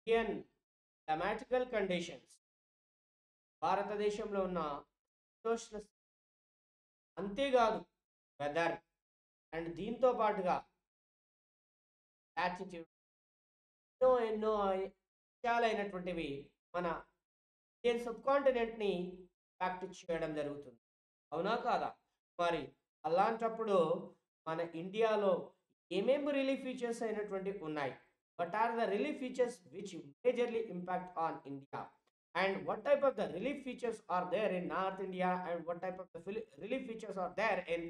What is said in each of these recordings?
Indian క్లమాటికల్ conditions, భారతదేశంలో ఉన్న శీతోష్ణ అంతేకాదు వెదర్ అండ్ దీంతో పాటుగా యాటిట్యూడ్, ఎన్నో ఎన్నో విషయాలైనటువంటివి మన ఇండియన్ సబ్ కాంటినెంట్ని ప్రాక్టీస్ చేయడం జరుగుతుంది. అవునా కాదా? మరి అలాంటప్పుడు మన ఇండియాలో ఏమేమి రిలీఫ్ ఫీచర్స్ అయినటువంటివి ఉన్నాయి? What are the relief features which majorly impact on India? And what type of the relief features are there in North India, and what type of the relief features are there in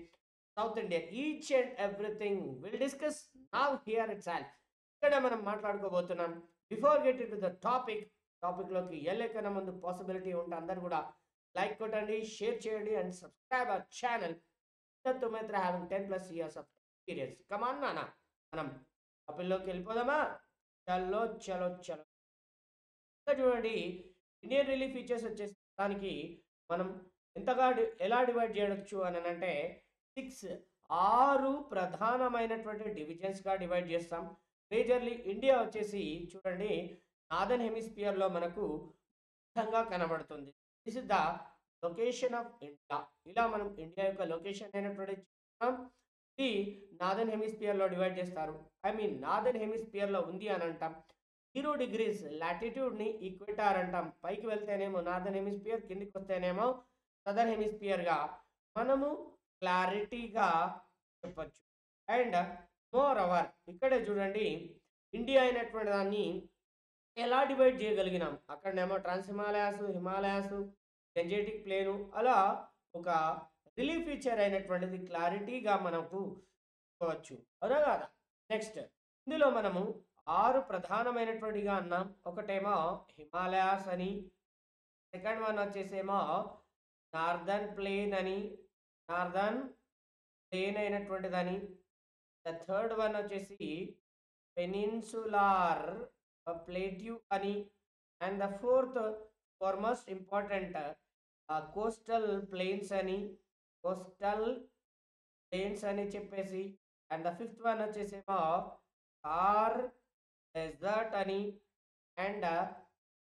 South India? Each and everything we'll discuss now here itself. ఇక్కడ మనం మాట్లాడుకోబోతున్నాం. Before get into the టాపిక్లోకి వెళ్ళే కన్నా ముందు possibility ఉంటే అందరు కూడా లైక్ కొట్టండి, షేర్ చేయండి అండ్ సబ్స్క్రైబ్ అవర్ ఛానల్. తుమిత్ర having 10+ years of experience. Come on నాన్న, మనం టాపిక్లోకి వెళ్ళిపోదామా? చలో చలో చలో. ఇంకా చూడండి, ఇండియన్ రిలీఫ్ ఫీచర్స్ వచ్చేసి దానికి మనం ఎలా డివైడ్ చేయవచ్చు అని అంటే 6 ప్రధానమైనటువంటి డివిజన్స్గా డివైడ్ చేస్తాం. మేజర్లీ ఇండియా వచ్చేసి చూడండి నార్దర్న్ హెమిస్ఫియర్లో మనకు ముఖ్యంగా కనబడుతుంది. This is the location of India. ఇలా మనం ఇండియా యొక్క లొకేషన్ అయినటువంటి ఇది నార్దర్న్ హెమిస్ఫియర్లో డివైడ్ చేస్తారు. నార్దర్న్ హెమిస్ఫియర్లో ఉంది అని అంటాం. 0 degrees లాటిట్యూడ్ని ఈక్వేటార్ అంటాం. పైకి వెళ్తేనేమో నార్దర్న్ హెమిస్ఫియర్, కిందికి వస్తేనేమో సదర్న్ హెమిస్ఫియర్గా మనము క్లారిటీగా చెప్పచ్చు. అండ్ మోర్ ఓవర్ ఇక్కడే చూడండి ఇండియా అయినటువంటి దాన్ని ఎలా డివైడ్ చేయగలిగినాం. అక్కడనేమో ట్రాన్స్ హిమాలయాస్, గంజెటిక్ ప్లేను, అలా ఒక రిలీఫ్ ఫీచర్ అయినటువంటిది క్లారిటీగా మనకు చూసుకోవచ్చు. అవునా కాదా? నెక్స్ట్ ఇందులో మనము 6 ప్రధానమైనటువంటిగా అన్నాం. ఒకటేమో హిమాలయాస్ అని, సెకండ్ వన్ వచ్చేసేమో నార్దర్న్ ప్లేన్ అయినటువంటిదని, ద థర్డ్ వన్ వచ్చేసి పెనిన్సులార్ ప్లేట్యూ అని, and the fourth most important coastal plains అని చెప్పేసి, అండ్ ద ఫిఫ్త్ వన్ వచ్చేసేమో ఆర్ డెజర్ట్ అని, అండ్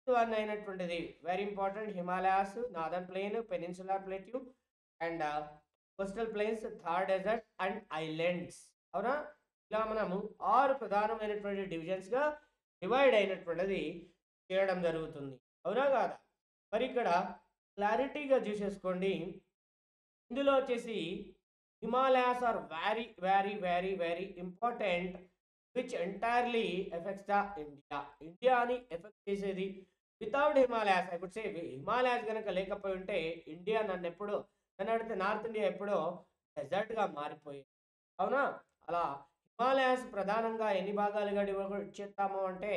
వన్ అయినటువంటిది very important Himalayas, northern plain, peninsular plateau and coastal plains, Thar desert and islands. అవునా? ఇలా మనము 6 ప్రధానమైనటువంటి డివిజన్స్గా డివైడ్ అయినటువంటిది చేయడం జరుగుతుంది. అవునా కాదా? మరి ఇక్కడ క్లారిటీగా చూసేసుకోండి. ఇందులో వచ్చేసి Himalayas are very very very very important which entirely effects the ఇండియాని ఎఫెక్ట్ చేసేది. Without Himalayas I could say, Himalayas కనుక లేకపోయి ఉంటే ఇండియా నన్ను అడిగితే నార్త్ ఇండియా ఎప్పుడో డెజర్ట్గా మారిపోయేది. అవునా? అలా హిమాలయాస్ ప్రధానంగా ఎన్ని భాగాలుగా డివైడ్ చేస్తాము అంటే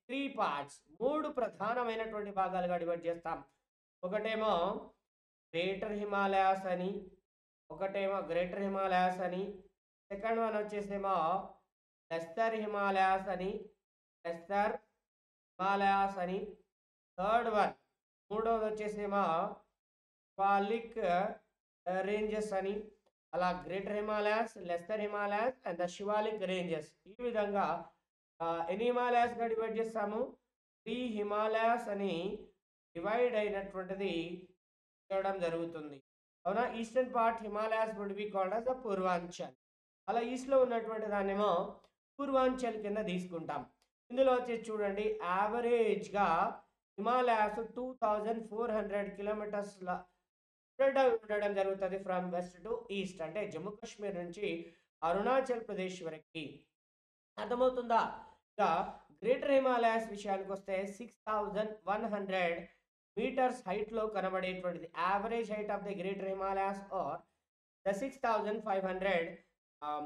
3 parts, 3 ప్రధానమైనటువంటి భాగాలుగా డివైడ్ చేస్తాం. ఒకటేమో గ్రేటర్ హిమాలయాస్ అని, సెకండ్ వన్ వచ్చేసేమో లెస్టర్ హిమాలయాస్ అని, థర్డ్ వన్ మూడవది వచ్చేసేమో శివాలిక్ రేంజెస్ అని. అలా greater Himalayas, Lester Himalayas and the Shivalik ranges, ఈ విధంగా ఎన్ని హిమాలయాస్గా డివైడ్ చేస్తాము? 3 హిమాలయాస్ అని డివైడ్ అయినటువంటిది చేయడం జరుగుతుంది. అవునా? Eastern part Himalayas would be called as the Purvanchal. అలా ఈస్ట్లో ఉన్నటువంటి దాన్నేమో పూర్వాంచల్ కింద తీసుకుంటాం. ఇందులో వచ్చేసి చూడండి యావరేజ్గా హిమాలయాస్ 2400 కిలోమీటర్స్ స్ప్రెడ్ ఉండడం జరుగుతుంది ఫ్రమ్ వెస్ట్ టు ఈస్ట్. అంటే జమ్మూ కాశ్మీర్ నుంచి అరుణాచల్ ప్రదేశ్ వరకు. అర్థమవుతుందా? ఇక గ్రేటర్ హిమాలయాస్ విషయానికి వస్తే 6100 meters హైట్లో కనబడేటువంటిది average height of the greater Himalayas or the 6500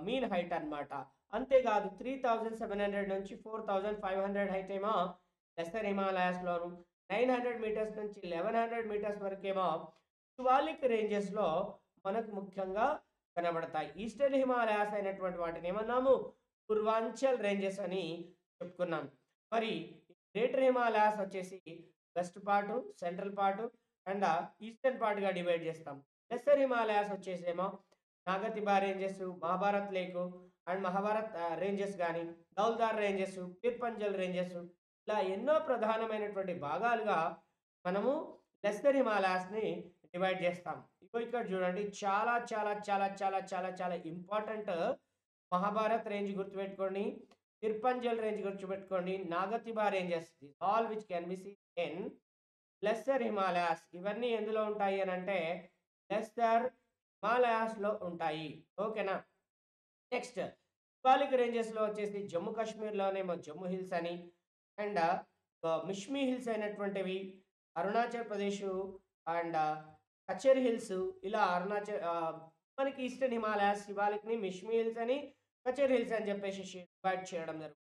mean height అన్నమాట. అంతేకాదు 3700 నుంచి 4500 హైట్ ఏమో లెస్టర్ హిమాలయాస్లోను, 900 meters నుంచి 1100 meters వరకేమో శివాలిక్ రేంజెస్లో మనకు ముఖ్యంగా కనబడతాయి. ఈస్టర్న్ హిమాలయాస్ అయినటువంటి వాటిని ఏమన్నాము? పూర్వాంచల్ రేంజెస్ అని చెప్పుకున్నాం. మరి గ్రేటర్ హిమాలయాస్ వచ్చేసి west part, central part and eastern పార్ట్గా డివైడ్ చేస్తాం. లెస్టర్ హిమాలయాస్ వచ్చేసేమో Nagtibba ranges, Mahabharat Lekh and Mahabharat ranges కానీ, దౌల్దార్ రేంజెస్, పీర్పంజల్ రేంజెస్, ఇలా ఎన్నో ప్రధానమైనటువంటి భాగాలుగా మనము లెస్సర్ హిమాలయాస్‌ని డివైడ్ చేస్తాం. ఇగో ఇక్కడ చూడండి చాలా చాలా చాలా చాలా చాలా చాలా ఇంపార్టెంట్ మహాభారత్ రేంజ్ గుర్తుపెట్టుకోండి. తిర్పంజల్ రేంజ్ గుర్తుపెట్టుకోండి. Nag Tibba ranges all which can be seen in lesser Himalayas. ఇవన్నీ ఎందులో ఉంటాయి అనంటే లెస్సర్ హిమాలయాస్‌లో ఉంటాయి. ఓకేనా? నెక్స్ట్ హిమాలిక్ రేంజెస్‌లో వచ్చేసి జమ్మూ కాశ్మీర్‌లోనేమో జమ్మూ హిల్స్ అని అండ్ మిష్మి హిల్స్ అయినటువంటివి అరుణాచల్ ప్రదేశ్ అండ్ కచర్ హిల్స్ ఇలా మనకి ఈస్టర్న్ హిమాలయాస్ హిమాలిక్‌ని మిష్మి హిల్స్ అని, కచర్ హిల్స్ అని చెప్పేసి డివైడ్ చేయడం జరుగుతుంది.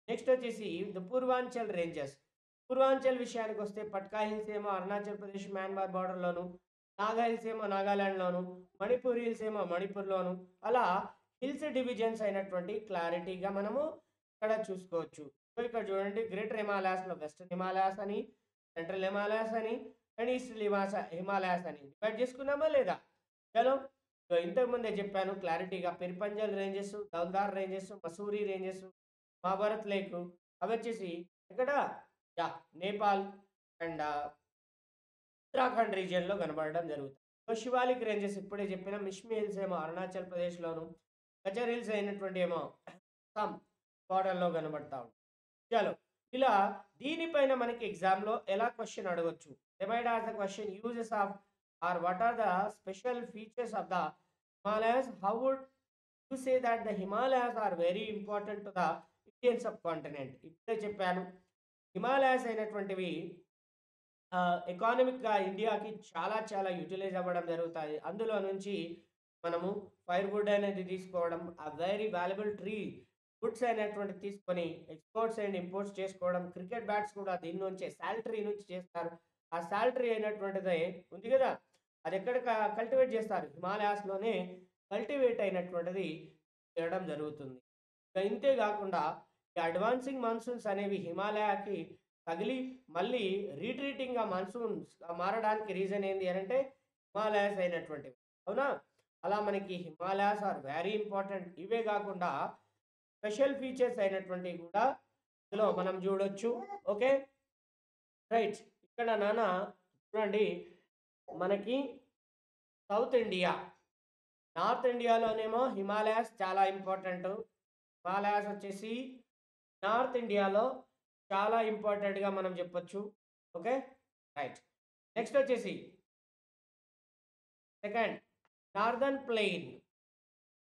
నెక్స్ట్ వచ్చేసి పూర్వాంచల్ రేంజెస్. పూర్వాంచల్ విషయానికొస్తే పట్కా హిల్స్ ఏమో అరుణాచల్ ప్రదేశ్, మ్యాన్మార్ బార్డర్‌లోను, నాగా హిల్స్ ఏమో నాగాలాండ్‌లోను, మణిపూర్ హిల్స్ ఏమో మణిపూర్‌లోను అలా హిల్స్ డివిజన్స్ అయినటువంటి క్లారిటీగా మనము ఇక్కడ చూసుకోవచ్చు. సో ఇక్కడ చూడండి గ్రేటర్ హిమాలయాస్‌లో వెస్టర్న్ హిమాలయాస్ అని, సెంట్రల్ హిమాలయాస్ అని అండ్ ఈస్టర్న్ హిమాలయాస్ అని డివైడ్ చేసుకున్నామా లేదా? చలో సో ఇంతకు ముందే చెప్పాను క్లారిటీగా Pir Panjal ranges, Dhauladhar ranges, Mussoorie ranges, Mahabharat Lekh అవి వచ్చేసి ఎక్కడ యాహ్! నేపాల్ అండ్ ఉత్తరాఖండ్ రీజియన్‌లో కనబడడం జరుగుతుంది. సో శివాలిక్ రేంజెస్ ఇప్పుడే చెప్పిన మిష్మి హిల్స్ ఏమో అరుణాచల్ ప్రదేశ్‌లోను, కచర్ హిల్స్ అయినటువంటి ఏమో అస్సాం బార్డర్‌లో కనబడతా ఉంటాయి. చలో ఇలా దీనిపైన మనకి ఎగ్జామ్‌లో ఎలా క్వెషన్ అడగొచ్చు? They might ask the question uses of or what are the special features of the Himalayas? How would you say that the Himalayas are very important to the Indian subcontinent? ఇప్పుడే చెప్పాను. హిమాలయాస్ అయినటువంటివి ఎకానమిక్‌గా ఇండియాకి చాలా చాలా utilise అవ్వడం జరుగుతాయి. అందులో నుంచి మనము ఫైర్‌వుడ్ అనేది తీసుకోవడం, ఆ వెరీ వాల్యుబుల్ ట్రీ వుడ్స్ అనేటువంటివి తీసుకొని ఎక్స్‌పోర్ట్స్ అండ్ ఇంపోర్ట్స్ చేసుకోవడం. క్రికెట్ బ్యాట్స్ కూడా దీని నుంచే సాల్ ట్రీ నుంచి చేస్తారు. ఆ సాల్ ట్రీ అయినటువంటిది ఉంది గదా! అదెక్కడ కల్టివేట్ చేస్తారు. హిమాలయాస్‌లోనే కల్టివేట్ అయినటువంటిది చేయడం జరుగుతుంది. ఇక ఇంతే గాకుండా ఈ అడ్వాన్సింగ్ మాన్సూన్స్ అనేవి హిమాలయాకి తగిలి మళ్ళీ రీట్రీటింగ్‌గా మాన్సూన్స్ మారడానికి రీజన్ ఏంది అనంటే హిమాలయాస్ అయినటువంటివి. అవునా? అలా మనకి హిమాలయాస్ ఆర్ వెరీ ఇంపార్టెంట్. ఇవే గాకుండా స్పెషల్ ఫీచర్స్ అయినటువంటివి కూడా ఇందులో మనం చూడొచ్చు. ఓకే. రైట్. ఇక్కడ నాన్న చూడండి మనకి సౌత్ ఇండియా, నార్త్ ఇండియాలోనేమో హిమాలయాస్ చాలా ఇంపార్టెంట్. హిమాలయాస్ వచ్చేసి నార్త్ ఇండియాలో చాలా ఇంపార్టెంట్‌గా మనం చెప్పొచ్చు. ఓకే. రైట్. నెక్స్ట్ వచ్చేసి second northern plain.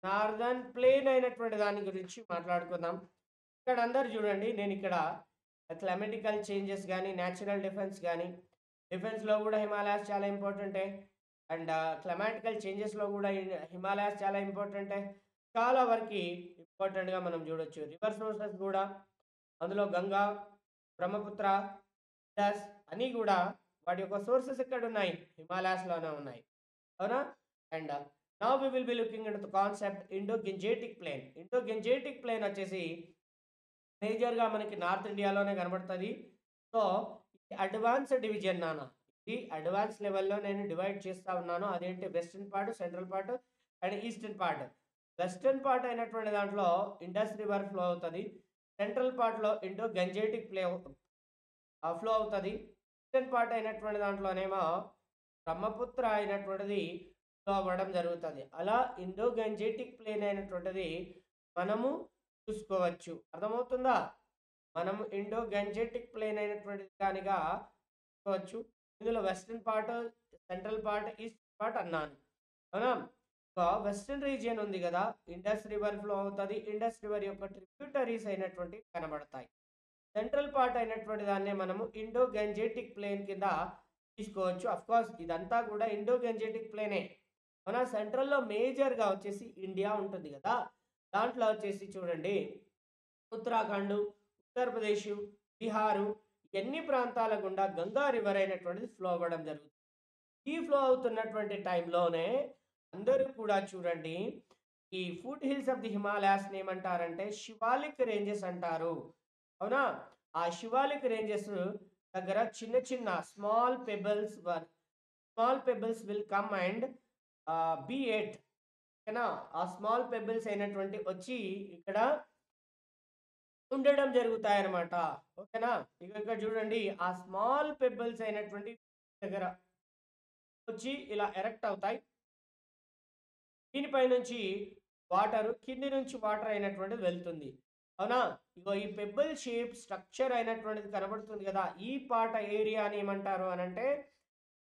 Northern plain అయినటువంటి దాని గురించి మాట్లాడుకుందాం. ఇక్కడ అందరూ చూడండి నేనిక్కడ క్లైమాటికల్ చేంజెస్ గానీ, నేచురల్ డిఫెన్స్ గానీ, డిఫెన్స్‌లో గూడా హిమాలయాస్ చాలా ఇంపార్టెంటే. అండ్ క్లైమాటికల్ చేంజెస్‌లో గూడా హిమాలయాస్ చాలా ఇంపార్టెంటే. చాలా వరకి ఇంపార్టెంట్‌గా మనం చూడొచ్చు. రివర్ సోర్సెస్ గూడా అందులో గంగా, బ్రహ్మపుత్ర, ఇండస్ అన్నీ గూడా వాటి యొక్క సోర్సెస్ ఎక్కడున్నాయి? హిమాలయాస్‌లోనే ఉన్నాయి. అవునా? And now we will be looking into the concept Indo Gangetic plain. Indo Gangetic plain వచ్చేసి మేజర్‌గా మనకి నార్త్ ఇండియాలోనే కనబడతది. సో, ఇది అడ్వాన్స్ డివిజన్ నాన్న. ఇది అడ్వాన్స్ లెవెల్‌లో నేను డివైడ్ చేస్తా ఉన్నాను. అదేంటి western part, central part and eastern part. Western part అయినటువంటి దాంట్లో ఇండస్ రివర్ ఫ్లో అవుతది. సెంట్రల్ పార్ట్‌లో ఇండో గంజేటిక్ ఫ్లో అవుతది. ఈస్టర్న్ పార్ట్ అయినటువంటి దాంట్లోనేమో బ్రహ్మపుత్ర అయినటువంటిది ఫ్లో అవ్వడం జరుగుతది. అలా ఇండో గంజేటిక్ ప్లెయిన్ అయినటువంటిది మనము చూసుకోవచ్చు. అర్థమవుతుందా? మనము ఇండో గంజెటిక్ ప్లెయిన్ అయినటువంటిది దానిగా చూసుకోవచ్చు. ఇందులో western part, central part, eastern part అన్నాను. అవునా? వెస్టర్న్ రీజియన్ ఉంది గదా! ఇండస్ రివర్ ఫ్లో అవుతది. ఇండస్ రివర్ యొక్క ట్రిబ్యూటరీస్ అయినటువంటివి కనబడతాయి. సెంట్రల్ పార్ట్ అయినటువంటి దాన్నే మనము ఇండో గంజెటిక్ ప్లెయిన్ కింద తీసుకోవచ్చు. ఆఫ్‌కోర్స్ ఇదంతా కూడా ఇండో గంజెటిక్ ప్లెయినే. మన సెంట్రల్‌లో మేజర్‌గా వచ్చేసి ఇండియా ఉంటుంది గదా! దాంట్లో వచ్చేసి చూడండి ఉత్తరాఖండ్, ఉత్తరప్రదేశ్, బీహారు ఎన్ని ప్రాంతాల గుండా గంగా రివర్ అయినటువంటిది ఫ్లో అవ్వడం జరుగుతుంది. ఈ ఫ్లో అవుతున్నటువంటి టైంలోనే అందరూ కూడా చూడండి ఈ ఫుట్ హిల్స్ ఆఫ్ ది హిమాలయాస్‌ని ఏమంటారంటే శివాలిక్ రేంజెస్ అంటారు. అవునా? ఆ శివాలిక్ రేంజెస్ దగ్గర చిన్న చిన్న small pebbles will come and be at ఓకేనా? ఆ స్మాల్ పెబుల్స్ అయినటువంటి వచ్చి ఇక్కడ ఉండడం జరుగుతాయన్నమాట. ఓకేనా? ఇక ఇక్కడ చూడండి ఆ స్మాల్ పెబుల్స్ అయినటువంటి దగ్గర వచ్చి ఇలా ఎరెక్ట్ అవుతాయి. దీనిపై నుంచి వాటరు కింది నుంచి వాటర్ అయినటువంటిది వెళ్తుంది. అవునా? ఇగో ఈ పెబుల్ షేప్ స్ట్రక్చర్ అయినటువంటిది కనబడుతుంది కదా! ఈ పార్ట్ ఏరియాని ఏమంటారు అనంటే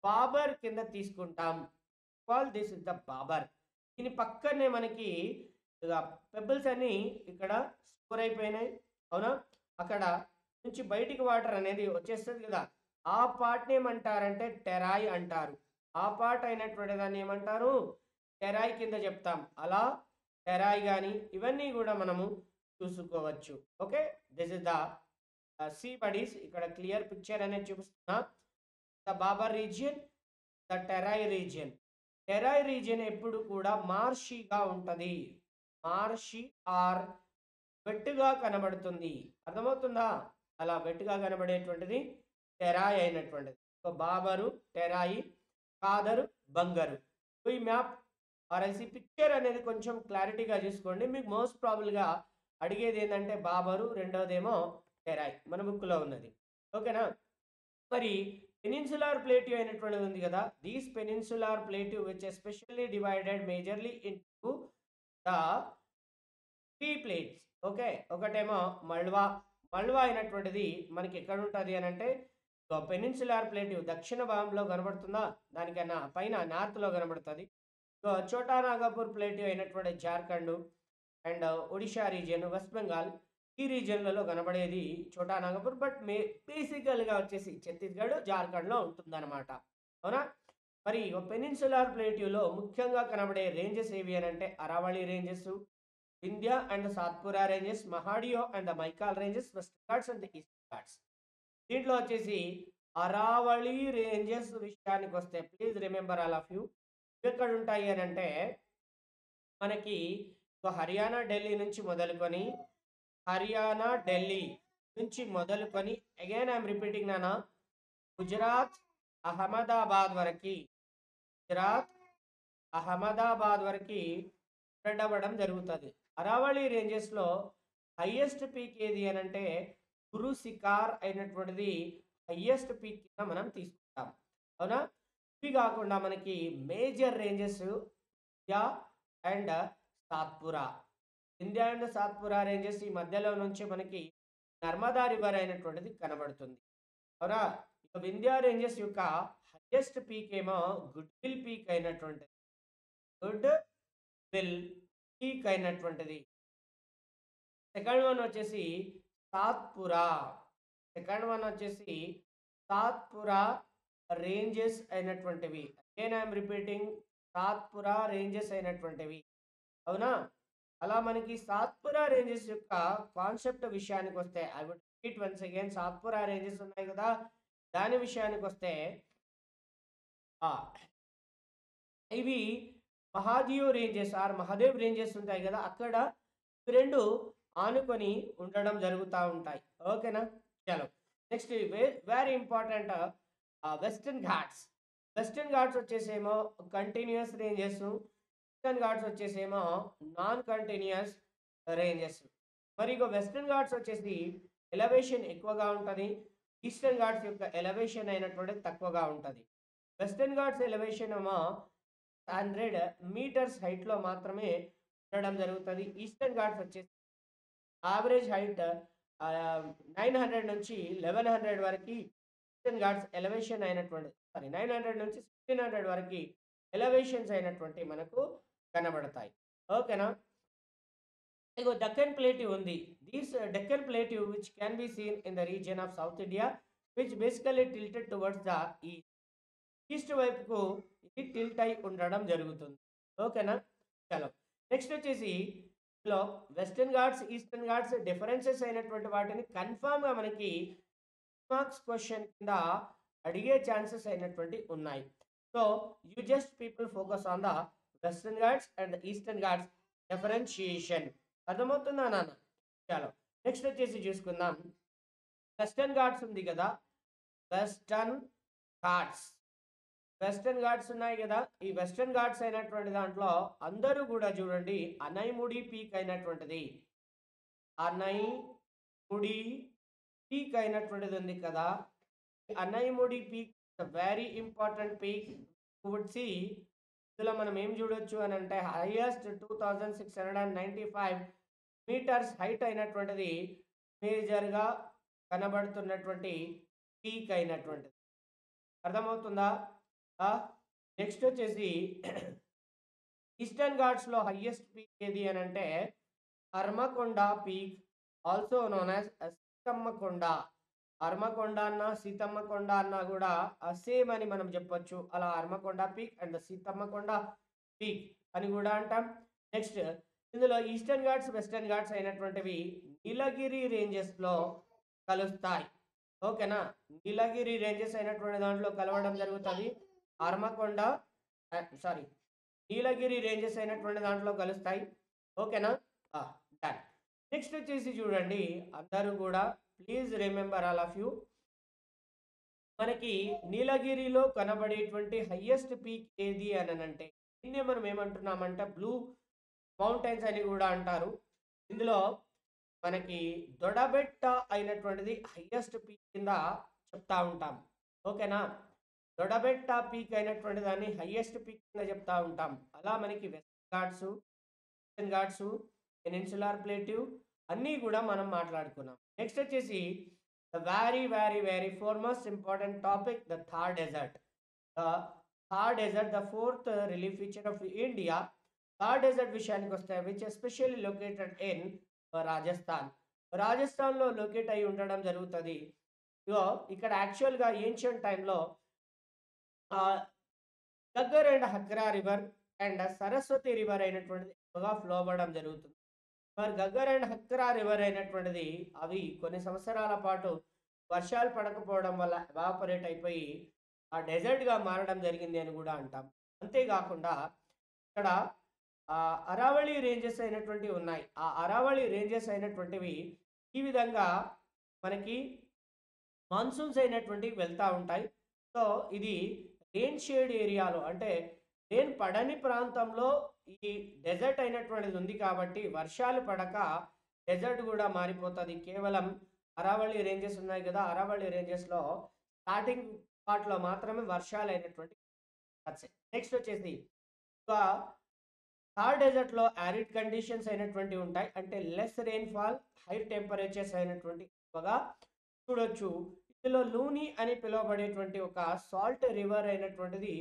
బాబర్ కింద తీసుకుంటాం. This is the Bhabar. దీని పక్కనే మనకి ఇగ పెబుల్స్ అన్నీ ఇక్కడ స్టోర్ అయిపోయినాయి. అవునా? అక్కడ నుంచి బయటికి వాటర్ అనేది వచ్చేస్తది కదా! ఆ పార్ట్‌ని ఏమంటారంటే టెరాయ్ అంటారు. ఆ పార్ట్ అయినటువంటి దాన్ని ఏమంటారు? టెరాయ్ కింద చెప్తాం. అలా టెరాయ్ గాని ఇవన్నీ గూడా మనము చూసుకోవచ్చు. Okay. This is the sea bodies. ఇక్కడ క్లియర్ పిక్చర్ అనేది చూపిస్తున్నా. The Bhabar region, the Terai region. Terai region ఎప్పుడు కూడా మార్షీగా ఉంటది. మార్షీ ఆర్ వెట్టుగా కనబడుతుంది. అర్థమవుతుందా? అలా వెట్టుగా కనబడేటువంటిది టెరాయ్ అయినటువంటిది. సో, బాబరు, టెరాయి, కాదరు, బంగరు. సో, ఈ మ్యాప్ ఆర్ఎల్సి పిక్చర్ అనేది కొంచెం క్లారిటీగా చూసుకోండి. మీకు మోస్ట్ ప్రాబబుల్‌గా అడిగేది ఏందంటే బాబరు, రెండోదేమో టెరాయ్. మన బుక్‌లో ఉన్నది. ఓకేనా? మరి పెనిన్సులార్ ప్లేట్యూ అయినటువంటిది ఉంది కదా! These peninsular plateau which especially divided majorly into the 3 plates. Okay. ఒకటేమో మల్వా. మల్వా అయినటువంటిది మనకి ఎక్కడుంటది అనంటే పెనిన్సులార్ ప్లేట్యూ దక్షిణ భాగంలో కనబడుతుందా? దానికన్నా పైన నార్త్‌లో కనబడుతది. సో, చోటా నాగపూర్ ప్లేట్యూ అయినటువంటి Jharkhand and Odisha region, west Bengal ఈ రీజియన్‌లలో కనబడేది చోటా నాగపూర్. బట్ బేసికల్‌గా వచ్చేసి ఛత్తీస్‌గఢ్, జార్ఖండ్‌లో ఉంటుందన్నమాట. అవునా? మరి పెనిన్సులార్ ప్లేట్యూలో ముఖ్యంగా కనబడే రేంజెస్ ఏవి అనంటే Aravalli ranges, Vindhya and Satpura ranges, Mahadeo and the Maikal ranges, western Ghats and east Ghats. దీంట్లో వచ్చేసి అరావళి రేంజెస్ విషయానికొస్తే please remember all of you. ఇవెక్కడుంటాయి అనంటే మనకి హర్యానా, ఢిల్లీ నుంచి మొదలుకొని హర్యానా, ఢిల్లీ నుంచి మొదలుకొని అగైన్ ఐఎమ్ రిపీటింగ్ నాన్న గుజరాత్, అహ్మదాబాద్ వరకి గుజరాత్, అహ్మదాబాద్ వరకి స్ప్రెడ్ అవ్వడం జరుగుతది. అరావళి రేంజెస్‌లో హైయెస్ట్ పీక్ ఏది అనంటే గురు శిఖార్ అయినటువంటిది హైయెస్ట్ పీక్ కింద మనం తీసుకుంటాం. అవునా? ఇవి కాకుండా మనకి major ranges Vindhya and Satpura. Vindhya and Satpura ranges ఈ మధ్యలో నుంచి మనకి నర్మదా రివర్ అయినటువంటిది కనబడుతుంది. అవునా? ఇక వింధ్య రేంజెస్ యొక్క హైయెస్ట్ పీక్ ఏమో గుడ్విల్ పీక్ అయినటువంటిది. గుడ్ విల్ పీక్ అయినటువంటిది. సెకండ్ వన్ వచ్చేసి సాత్పురా. సెకండ్ వన్ వచ్చేసి సాత్పురా రేంజెస్ అయినటువంటివి. Again I'm repeating Satpura ranges అయినటువంటివి. అవునా? అలా మనకి సాత్పురా రేంజెస్ యొక్క కాన్సెప్ట్ విషయానికొస్తే I would repeat once again Satpura ranges ఉన్నాయి కదా! దాని విషయానికొస్తే ఆ! ఇవి Mahadev ranges or Mahadev ranges ఉంటాయి కదా! అక్కడ ఇవి 2 ఆనుకొని ఉండడం జరుగుతా ఉంటాయి. ఓకేనా? చలో. Next very important western Ghats. Western Ghats వచ్చేసేమో కంటిన్యూయస్ రేంజెస్. ఈస్టర్న్ ఘాట్స్ వచ్చేసేమో నాన్ కంటిన్యూయస్ రేంజెస్. మరి ఇగో వెస్టర్న్ ఘాట్స్ వచ్చేసి ఎలివేషన్ ఎక్కువగా ఉంటది. ఈస్టర్న్ ఘాట్స్ యొక్క ఎలివేషన్ అయినటువంటిది తక్కువగా ఉంటది. వెస్టర్న్ ఘాట్స్ ఎలివేషన్ ఏమో 100 మీటర్స్ హైట్‌లో మాత్రమే ఉండడం జరుగుతది. ఈస్టర్న్ ఘాట్స్ వచ్చేసి యావరేజ్ హైట్ 900 నుంచి 1100 వరకి ఈస్టర్న్ ఘాట్స్ ఎలివేషన్ అయినటువంటి 900 నుంచి 1600 వరకి ఎలివేషన్స్ అయినటువంటి మనకు కనబడతాయి. ఓకేనా? ఇగో డెక్కన్ ప్లేట్యూ ఉంది. This Deccan plateau which can be seen in the region of south India which basically tilted towards the east. East వైపుకు ఇది టిల్ట్ అయి ఉండడం జరుగుతుంది. ఓకేనా? చలో. నెక్స్ట్ వచ్చేసి ఇందులో western Ghats, eastern Ghats differences అయినటువంటి వాటిని కన్ఫర్మ్‌గా మనకి మార్క్స్ క్వెషన్ కింద అడిగే ఛాన్సెస్ అయినటువంటి ఉన్నాయి. So, you just people focus on the western Ghats and eastern Ghats differentiation. అర్థమవుతుందా నాన్న? చలో. నెక్స్ట్ వచ్చేసి చూసుకుందాం. వెస్టర్న్ ఘాట్స్ ఉంది కదా! వెస్టర్న్ ఘాట్స్. వెస్టర్న్ ఘాట్స్ ఉన్నాయి కదా! ఈ వెస్టర్న్ ఘాట్స్ అయినటువంటి దాంట్లో అందరూ కూడా చూడండి అనైముడి పీక్ అయినటువంటిది. అనైముడి ముడి పీక్ అయినటువంటిది ఉంది కదా, Anamudi peak very important peak. Would see ఇందులో మనం ఏం చూడొచ్చు అని అంటే హైయెస్ట్ 2695 మీటర్స్ హైట్ అయినటువంటిది మేజర్గా కనబడుతున్నటువంటి పీక్ అయినటువంటిది. అర్థమవుతుందా? నెక్స్ట్ వచ్చేసి ఈస్టర్న్ ఘాట్స్లో హైయెస్ట్ పీక్ ఏది అని అంటే Hanamkonda peak, also known as Seethamma కొండ. హర్మకొండ అన్న సీతమ్మ కొండ అన్న కూడా సేమ్ అని మనం చెప్పొచ్చు. అలా హర్మకొండ పీక్ అండ్ సీతమ్మ కొండ పీక్ అని కూడా అంటాం. నెక్స్ట్ ఇందులో ఈస్టర్న్ ఘాట్స్ వెస్టర్న్ ఘాట్స్ అయినటువంటివి నీలగిరి రేంజెస్లో కలుస్తాయి. ఓకేనా? నీలగిరి రేంజెస్ అయినటువంటి దాంట్లో కలవడం జరుగుతుంది. హర్మకొండ సారీ నీలగిరి రేంజెస్ అయినటువంటి దాంట్లో కలుస్తాయి. ఓకేనా? డన్. నెక్స్ట్ వచ్చేసి చూడండి, అందరూ కూడా please remember all of you, మనకి నీలగిరిలో కనబడేటువంటి హైయెస్ట్ పీక్ ఏది అని అంటే దీన్ని మనం ఏమంటున్నామంటే బ్లూ మౌంటైన్స్ అని కూడా అంటారు. ఇందులో మనకి దొడబెట్ట అయినటువంటిది హైయెస్ట్ పీక్ కింద చెప్తా ఉంటాం. ఓకేనా? దొడబెట్ట పీక్ అయినటువంటి దాన్ని హైయెస్ట్ పీక్ కింద చెప్తా ఉంటాం. అలా మనకి western Ghats, eastern Ghats, peninsular plateau అన్నీ కూడా మనం మాట్లాడుకున్నాం. నెక్స్ట్ వచ్చేసి the very very very foremost important topic, the Thar desert. The Thar desert the fourth relief feature of India. Thar desert విషయానికి వస్తే which especially located in Rajasthan. రాజస్థాన్లో లొకేట్ అయి ఉండడం జరుగుతుంది. ఇగో ఇక్కడ యాక్చువల్గా ఏన్షియంట్ టైంలో Ghaggar and Hakra river and Saraswati river అయినటువంటిది ఎక్కువగా ఫ్లో అవ్వడం జరుగుతుంది. మరి గగ్గర్ అండ్ హక్రా రివర్ అయినటువంటిది అవి కొన్ని సంవత్సరాల పాటు వర్షాలు పడకపోవడం వల్ల ఎవాపరేట్ అయిపోయి ఆ డెజర్ట్గా మారడం జరిగింది అని కూడా అంటాం. అంతేకాకుండా ఇక్కడ అరావళి రేంజెస్ అయినటువంటివి ఉన్నాయి. ఆ అరావళి రేంజెస్ అయినటువంటివి ఈ విధంగా మనకి మాన్సూన్స్ అయినటువంటివి వెళ్తూ ఉంటాయి. సో ఇది రెయిన్ షేడ్ ఏరియాలో అంటే రెయిన్ పడని ప్రాంతంలో ఈ డెజర్ట్ అయినటువంటిది ఉంది కాబట్టి వర్షాలు పడక డెజర్ట్ కూడా మారిపోతుంది. కేవలం అరావళి రేంజెస్ ఉన్నాయి కదా, అరావళి రేంజెస్లో స్టార్టింగ్ పార్ట్లో మాత్రమే వర్షాలు అయినటువంటి. నెక్స్ట్ వచ్చేసి థార్ డెజర్ట్లో యారిడ్ కండిషన్స్ అయినటువంటివి ఉంటాయి. అంటే లెస్ రెయిన్ఫాల్, హై టెంపరేచర్స్ అయినటువంటి ఎక్కువగా చూడొచ్చు. ఇందులో లూని అని పిలువబడేటువంటి ఒక సాల్ట్ రివర్ అయినటువంటిది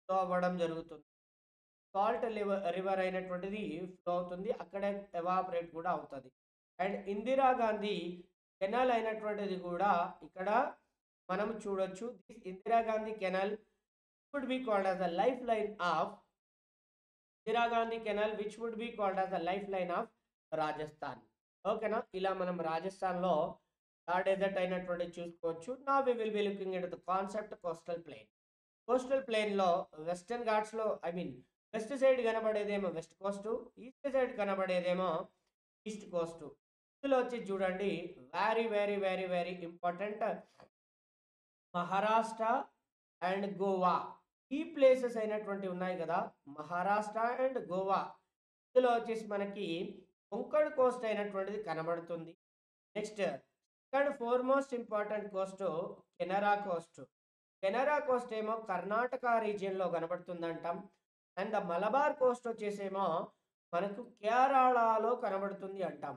ఫ్లో అవ్వడం జరుగుతుంది. సాల్ట్ రివర్ అయినటువంటిది ఫ్లో అవుతుంది, అక్కడే ఎవాపరేట్ కూడా అవుతుంది. అండ్ ఇందిరాగాంధీ కెనాల్ అయినటువంటిది కూడా ఇక్కడ మనం చూడొచ్చు. This Indira Gandhi canal would be called as the lifeline of Indira Gandhi canal which would be called as the lifeline of Rajasthan. ఓకేనా? ఇలా మనం రాజస్థాన్లో థార్ డెజర్ట్ అయినటువంటి చూసుకోవచ్చు. నా we will be looking at the concept coastal plain. Coastal ప్లేన్లో western ఘాట్స్లో west side కనబడేదేమో వెస్ట్ కోస్ట్, ఈస్ట్ సైడ్ కనబడేదేమో ఈస్ట్ కోస్ట్. ఇందులో వచ్చి చూడండి very very very very important Maharashtra and Goa. ఈ ప్లేసెస్ అయినటువంటి ఉన్నాయి కదా, మహారాష్ట్ర అండ్ గోవా. ఇందులో వచ్చేసి మనకి కొంకణ్ కోస్ట్ అయినటువంటిది కనబడుతుంది. Next second foremost important Coast Canara Coast. Canara Coast ఏమో కర్ణాటక రీజియన్లో కనబడుతుంది అంటాం. అండ్ ద మలబార్ కోస్ట్ వచ్చేసేమో మనకు కేరళలో కనబడుతుంది అంటాం.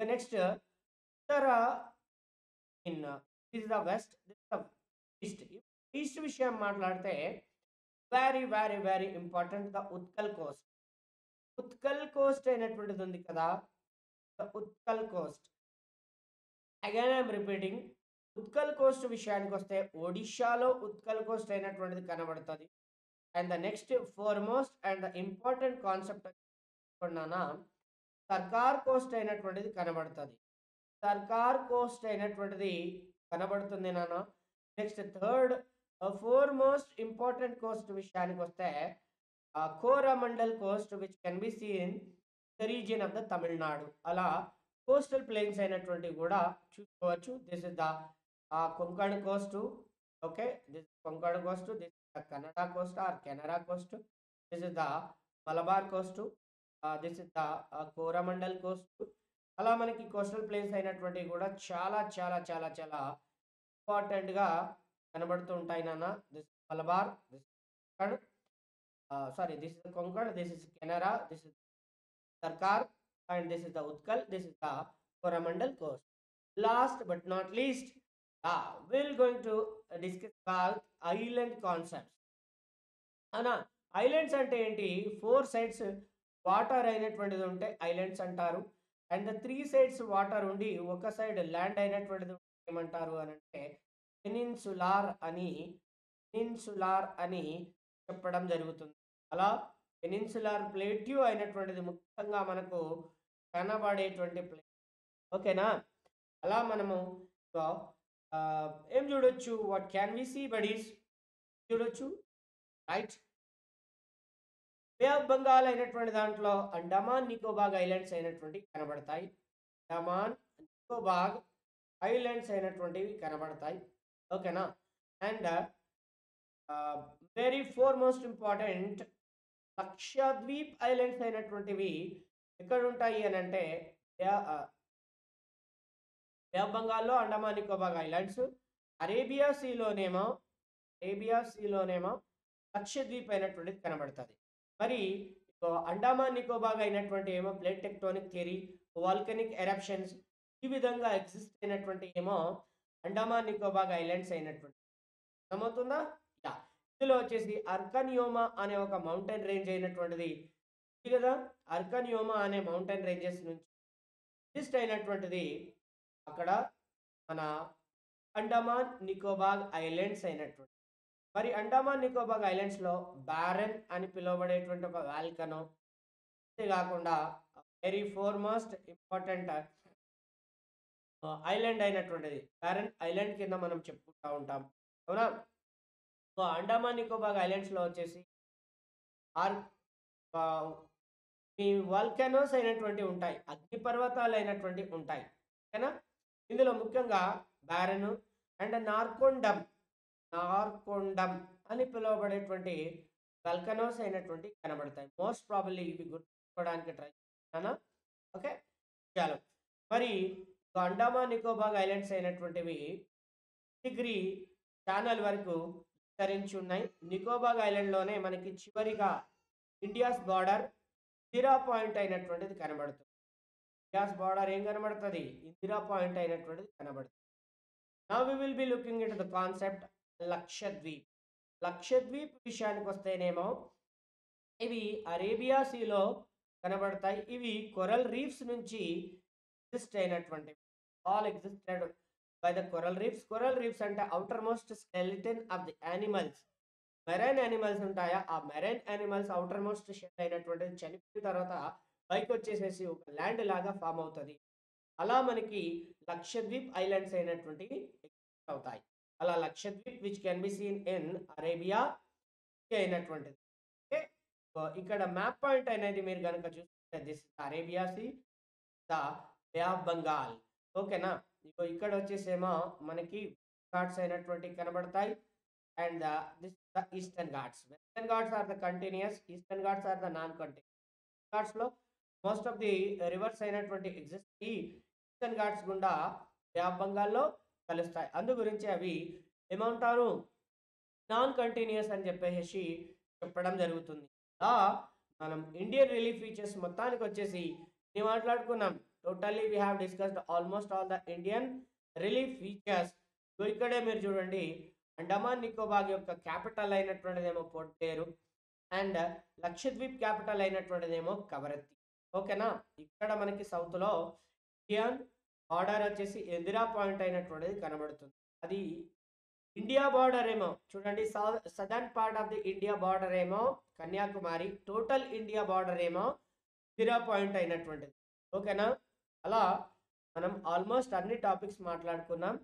నెక్స్ట్ ఉత్తర in this the west, this the east. East విషయం మాట్లాడితే very very very important the Utkal coast. Utkal coast అయినటువంటిది ఉంది కదా, the Utkal coast. Again I'm repeating, Utkal coast విషయానికి వస్తే ఒడిషాలో ఉత్కల్ కోస్ట్ అయినటువంటిది కనబడుతుంది. And the next foremost and the important concept Sarkar coast అయినటువంటిది కనబడుతుంది. సర్కార్ కోస్ట్ అయినటువంటిది కనబడుతుంది నాన్న. Next third foremost important coast విషయానికి వస్తే Coromandel coast which can be seen the region of the Tamil Nadu. అలా కోస్టల్ ప్లేన్స్ అయినటువంటివి కూడా చూసుకోవచ్చు. This is the Konkan coast. Okay, this Konkan coast, this is the Kannada coast or Canara coast, this is the Malabar coast, this is the Coromandel coast, అలా మనకి coastal plains అయినటువంటివి కూడా చాలా చాలా చాలా చాలా ఇంపార్టెంట్‌గా కనబడుతూ ఉంటాయి నాన్న. This Malabar, this Konkan, sorry this is Konkan, this is Canara, this is సర్కార్ and this is the Utkal, this is the Coromandel coast. Last but not least, we're going to discuss about island concepts. అనా ఐలాండ్స్ అంటే ఏంటి? 4 sides water అయినటువంటిది ఉంటే islands అంటారు. And 3 sides water ఉండి ఒక side land అయినటువంటిది ఏమంటారు అని అంటే పెనిన్సులార్ అని చెప్పడం జరుగుతుంది. అలా పెనిన్సులార్ ప్లేట్యూ అయినటువంటిది ముఖ్యంగా మనకు కనబడేటువంటి ప్లేస్. ఓకేనా? అలా మనము ఆ, ఏం చూడొచ్చు? What can we see bodies? చూడొచ్చు, రైట్? బే ఆఫ్ బెంగాల్ అయినటువంటి దాంట్లో అండమాన్ నికోబార్ ఐలాండ్స్ అయినటువంటివి కనబడతాయి. అండమాన్ నికోబార్ ఐలాండ్స్ అయినటువంటివి కనబడతాయి. ఓకేనా? And very foremost important Lakshadweep islands అయినటువంటివి ఎక్కడ ఉంటాయి అని అంటే బే ఆఫ్ బెంగాల్లో అండమాన్ నికోబార్ ఐలాండ్స్, అరేబియా సీలోనేమో లక్షద్వీప్ అయినటువంటిది కనబడుతుంది. మరి అండమాన్ నికోబార్ అయినటువంటి ఏమో plate tectonic theory, volcanic eruptions ఈ విధంగా ఎగ్జిస్ట్ అయినటువంటి ఏమో అండమాన్ నికోబార్ ఐలాండ్స్ అయినటువంటి అర్థమవుతుందా? యా. ఇందులో వచ్చేసి అర్కన్యోమా అనే ఒక మౌంటైన్ రేంజ్ అయినటువంటిది ఇది కదా. అర్కన్యోమా అనే మౌంటైన్ రేంజెస్ నుంచి ఎగ్జిస్ట్ అయినటువంటిది అక్కడ మన అండమాన్ నికోబార్ ఐలాండ్స్ అయినటువంటి. మరి అండమాన్ నికోబార్ ఐలాండ్స్లో బ్యారన్ అని పిలువబడేటువంటి ఒక వాల్కనో, అంతేకాకుండా వెరీ ఫోర్మోస్ట్ ఇంపార్టెంట్ ఐలాండ్ అయినటువంటిది బ్యారన్ ఐలాండ్ కింద మనం చెప్పుకుంటూ ఉంటాం, అవునా? సో అండమాన్ నికోబార్ ఐలాండ్స్లో వచ్చేసి ఆర్ ఈ వాల్కనోస్ అయినటువంటివి ఉంటాయి, అగ్నిపర్వతాలు అయినటువంటివి ఉంటాయి. ఓకేనా? ఇందులో ముఖ్యంగా బ్యారన్ అండ్ నార్కొండం అని పిలువబడేటువంటి వల్కనోస్ అయినటువంటి కనబడతాయి. మోస్ట్ ప్రాబబ్లీ ఇవి గుర్తుకోవడానికి ట్రై చేస్తానా? ఓకే, చాలు. మరి అండమాన్ నికోబార్ ఐలాండ్స్ అయినటువంటివి డిగ్రీ ఛానల్ వరకు విస్తరించి ఉన్నాయి. నికోబార్ ఐలాండ్లోనే మనకి చివరిగా ఇండియాస్ బార్డర్ ఇందిరా పాయింట్ అయినటువంటిది కనబడుతుంది. ఇండియాస్ బార్డర్ ఏం కనబడుతుంది? ఇందిరా పాయింట్ అయినటువంటిది కనబడుతుంది. Now we will be looking it the concept Lakshadweep. Lakshadweep విషయానికి వస్తేనేమో ఇవి అరేబియా సీలో కనబడతాయి. ఇవి కొరల్ రీఫ్స్ నుంచి ఎగ్జిస్ట్ అయినటువంటివి. All existed by the coral reefs. Coral reefs అంటే outermost skeleton of the animals. Marine animals ఉంటాయా, ఆ marine animals outermost shell అయినటువంటిది చనిపోయిన తర్వాత పైకి వచ్చేసేసి ఒక ల్యాండ్ లాగా ఫామ్ అవుతుంది. అలా మనకి లక్షద్వీప్ ఐలాండ్స్ అయినటువంటివి ఎగ్జిస్ట్ అవుతాయి. అలా Lakshadweep which can be seen in Arabia అయినటువంటిది. ఓకే, ఇక్కడ మ్యాప్ పాయింట్ అనేది మీరు కనుక చూస్తే this Arabia sea, the bay of Bengal. ఓకేనా? ఇక్కడ వచ్చేసేమో మనకి ఘాట్స్ అయినటువంటివి కనబడతాయి. And this the eastern Ghats. Western Ghats are the continuous, eastern Ghats are the non continuous. Ghats లో మోస్ట్ ఆఫ్ ది రివర్స్ అయినటువంటి ఎగ్జిస్ట్ ఈ ఈస్టర్న్ ఘాట్స్ గుండా బే ఆఫ్ బెంగాల్లో కలుస్తాయి. అందు గురించి అవి ఏమంటారు? నాన్ కంటిన్యూస్ అని చెప్పేసి చెప్పడం జరుగుతుంది. మనం ఇండియన్ రిలీఫ్ ఫీచర్స్ మొత్తానికి వచ్చేసి మేము మాట్లాడుకున్నాం. Totally we have discussed almost all the Indian relief features. ఇక్కడే మీరు చూడండి, అండమాన్ నికోబార్ యొక్క క్యాపిటల్ అయినటువంటిదేమో port Blair and Lakshadweep capital అయినటువంటిదేమో కవరత్తి. ఓకేనా? ఇక్కడ మనకి సౌత్లో ఇండియన్ బార్డర్ వచ్చేసి ఇందిరా పాయింట్ అయినటువంటిది కనబడుతుంది. అది ఇండియా బార్డర్ ఏమో చూడండి, southern part of the India border ఏమో కన్యాకుమారి, టోటల్ ఇండియా బార్డర్ ఏమో ఇందిరా పాయింట్ అయినటువంటిది. ఓకేనా? అలా మనం ఆల్మోస్ట్ అన్ని టాపిక్స్ మాట్లాడుకున్నాం.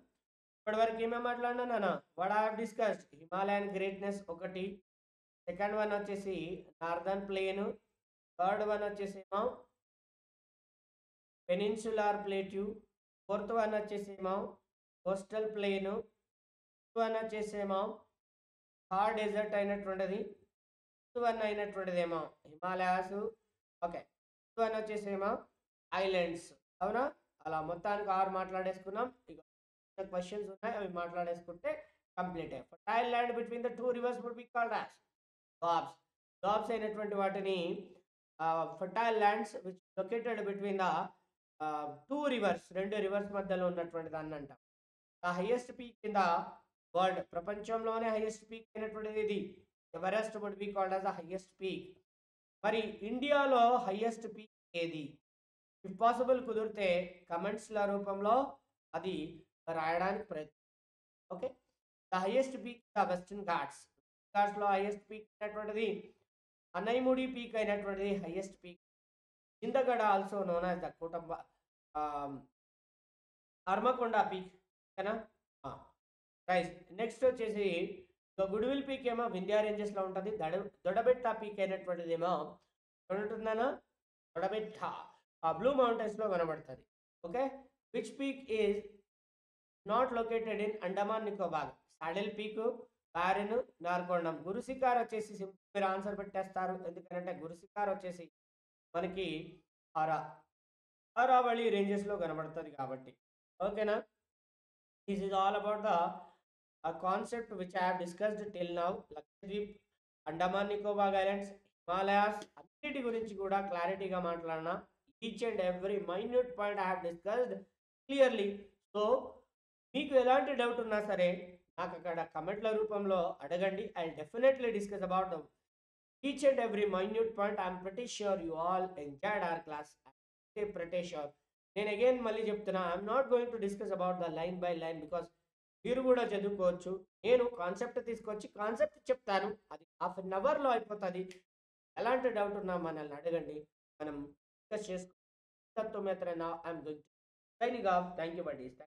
ఇప్పటివరకు ఏమేమి మాట్లాడినా నాన్న? What I have discussed Himalayan greatness ఒకటి, సెకండ్ వన్ వచ్చేసి నార్దర్న్ ప్లేన్, థర్డ్ వన్ వచ్చేసేమో పెనిన్సులార్ ప్లేట్యూ, ఫోర్త్ వన్ వచ్చేసేమో కోస్టల్ ప్లేన్, ఫిఫ్త్ వన్ వచ్చేసేమో థార్ డెజర్ట్ అయినటువంటిది, ఫిఫ్త్ వన్ అయినటువంటిదేమో హిమాలయాస్. ఓకే, ఫిఫ్త్ వన్ వచ్చేసేమో ఐలాండ్స్. అవునా? అలా మొత్తానికి 6 మాట్లాడేసుకున్నాం. ఇక క్వెషన్స్ ఉన్నాయి. అవి మాట్లాడేసుకుంటే complete. Fertile land between the 2 rivers would be called as గాబ్స్. గాబ్స్ అయినటువంటి వాటిని fertile lands which located between the 2 rivers, 2 rivers మధ్యలో ఉన్నటువంటి దాన్ని అంటాం. The highest peak in the world, ప్రపంచంలోనే హైయెస్ట్ పీక్ అయినటువంటిది ఇది. Everest would be called as the highest peak. మరి ఇండియాలో హైయెస్ట్ పీక్ ఏది? ఇఫ్ పాసిబుల్ కుదిరితే కమెంట్స్ల రూపంలో అది రాయడానికి ప్రయత్నం. Okay. The highest peak the western Ghats. ఘాట్స్లో హైయెస్ట్ పీక్ అయినటువంటిది అనైముడి పీక్ అయినటువంటిది హైయెస్ట్ పీక్. ఇందగడ ఆల్సో నోన్ యాజ్ ద కుటుంబ హర్మకొండ పీక్. ఓకేనా? రైట్. నెక్స్ట్ వచ్చేసి గుడివిల్ పీక్ ఏమో వింధ్యా రేంజెస్లో ఉంటుంది. దొడబెట్ట పీక్ అయినటువంటిది ఏమో ఉంటుందనా దొడబెట్ట బ్లూ మౌంటైన్స్లో కనబడుతుంది. Okay. Which peak is not located in Andaman Nicobar? Saddle Peak, Barren, Narcondam. Guru Shikhar వచ్చేసి మీరు ఆన్సర్ పెట్టేస్తారు. ఎందుకంటే గురుశిఖర్ వచ్చేసి మనకి అరావళి రేంజెస్లో కనబడుతుంది కాబట్టి. ఓకేనా? This is all about the concept which I have discussed till now. Lakshadweep, Andaman Nicobar islands, Himalayas అన్నిటి గురించి కూడా క్లారిటీగా మాట్లాడినా. Each and every minute point I have discussed clearly. So మీకు ఎలాంటి డౌట్ ఉన్నా సరే నాకు అక్కడ కమెంట్ల రూపంలో అడగండి. I definitely discuss about each and every minute point. I'm pretty sure you all enjoyed hour class. Pretty sure. నేను అగైన్ మళ్ళీ చెప్తున్నా, I'm not going to discuss about the line by line because మీరు కూడా చదువుకోవచ్చు. నేను concept తీసుకొచ్చి concept చెప్తాను. అది హాఫ్ అన్ అవర్లో అయిపోతుంది. ఎలాంటి డౌట్ ఉన్నా మనల్ని అడగండి, మనం డిస్కస్ చేసుకుంటాం. I'm going to signing off. Thank you buddies.